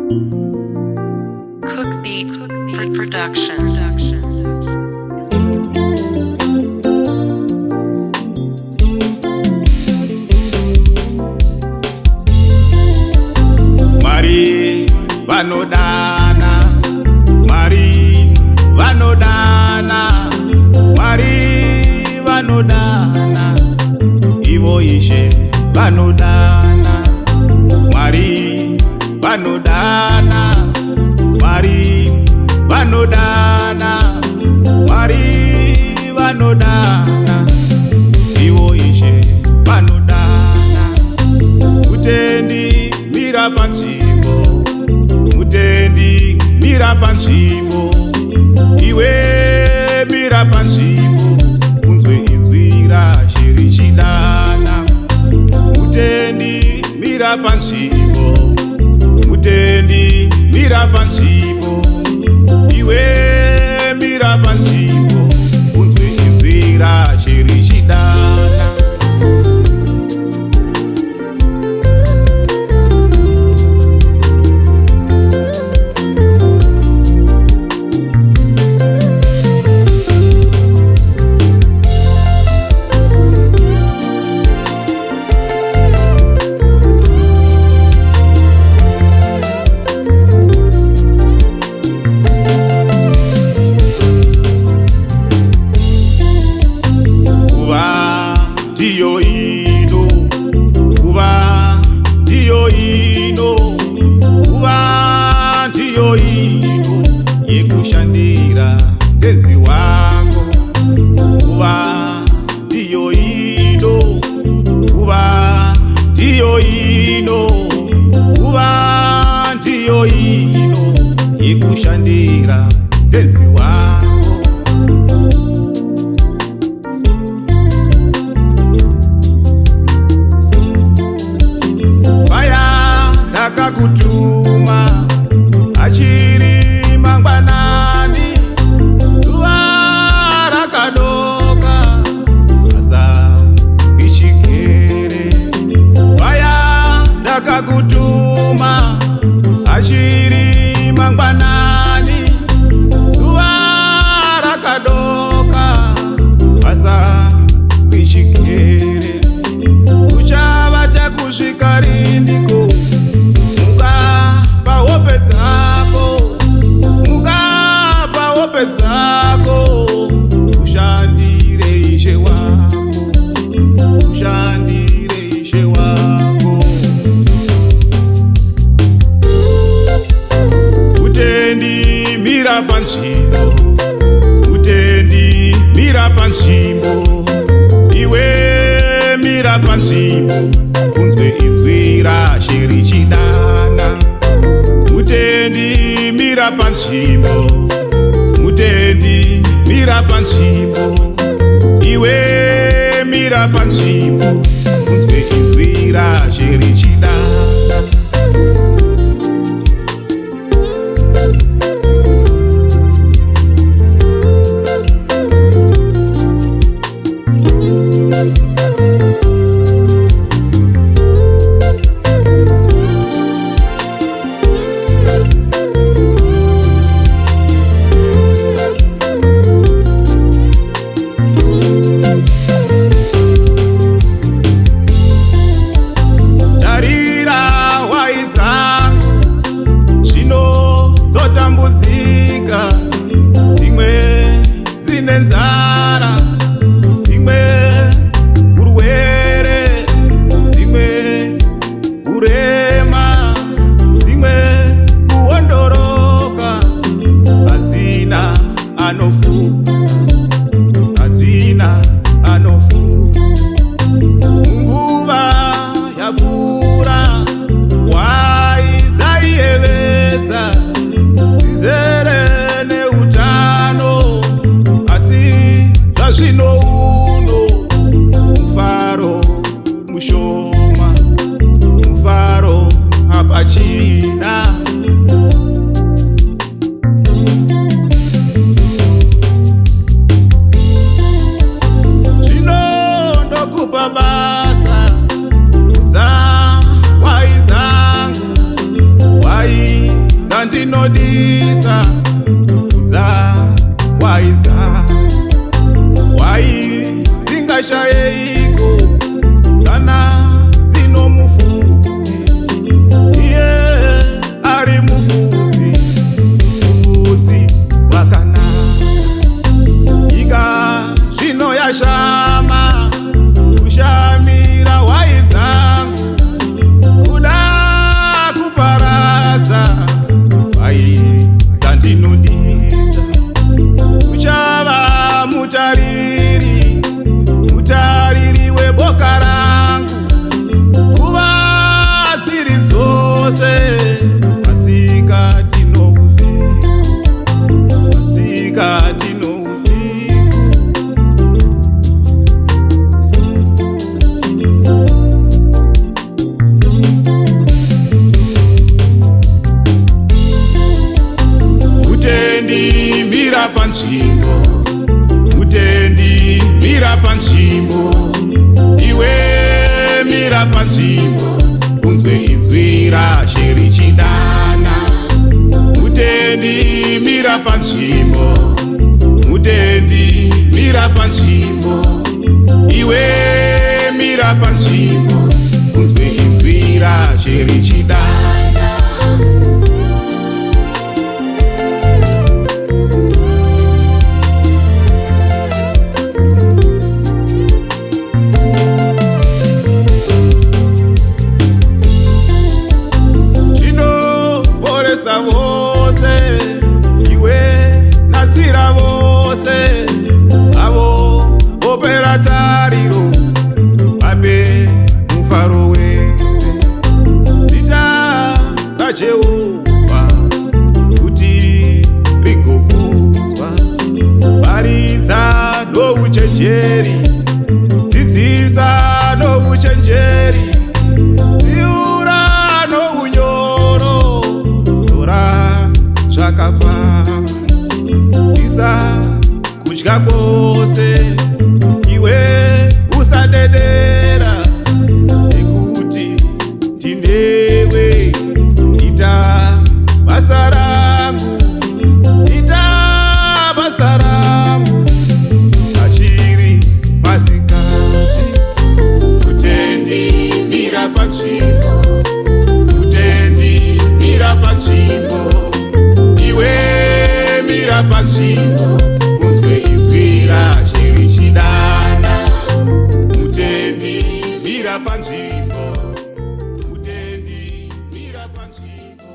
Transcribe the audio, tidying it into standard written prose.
Cook Beats Productions. Mwari vanodana, Mwari vanodana, Mwari vanodana, ivo Ishe vanodana, Mwari vanodana, Mwari vanodana, Mwari vanodana, ivo Ishe vanodana. Mutendi mira panzvimbo, mutendi mira panzvimbo, iwe mira panzvimbo, unzwe inzwi raShe richidana. Mutendi mira panzvimbo, mutendi mira panzvimbo, iwe mira panzvimbo, unzwe inzwi raShe richidana. Ndiyo ino, kuva ndiyo ino, kuva ndiyo ino yekushandira tenzi wako. Kuva ndiyo ino, kuva ndiyo ino, kuva ndiyo ino yekushandira tenzi wako. Kutuma achiri mangwanani, zuva rakadoka asa ichikere. Vaya ndakakutuma achiri mangwanani, zuva rakadoka asa ichikere. Kuchavata kusvika riniko? Zako ushandire Ishe wako, ushandire Ishe wako. Mutendi mira panzvimbo, mutendi mira panzvimbo, iwe mira panzvimbo, unzwe inzwi raShe richidana. Mutendi mira panzvimbo, mutendi mira panzvimbo, iwe mira panzvimbo, unzwe inzwi raShe richidana. Dzimwe dzine nzara, dzimwe urwere, dzimwe urema, dzimwe kuondoroka, hazina anofudza, hazina anofudza. Munguva yapfuura waizaiyevedza, dzizere neutano, asi zvazvino uno mufaro mushoma, mufaro hapachina. Zvino ndokupa basa, kudza wai dzangu, wai zvinodisa kudza waiza zvingashayeiko kana dzino mufudzi iye ari mufudzi wakanaka ika zvino yashama kushamira waidzangu kuda kuparadza dzandinodisa uchava mutariri weboka rangu kuva ziri dzose masikati nousiku mira panzvimbo mira panzvimbo iwe mira panzvimbo unzwe inzwi rashe richidana mutendi mira panzvimbo mira panzvimbo iwe mira panzvimbo unzwe inzwi rashe richidana vose iwe nasira vose avo opera tariro vape mufaro wese zita raJehovha kuti rigokudzwa paridza nouchenjeri dzidzisa nouchenjeri dziura nounyoro zvakabva isa kudya kwose iwe usadedera nekuti ndinewe ita basa rangu achiri masikati mutendi mira panzvimbo mira panzvimbo unzwe inzwi rashe richidana mutendi mira panzvimbo mira panzvimbo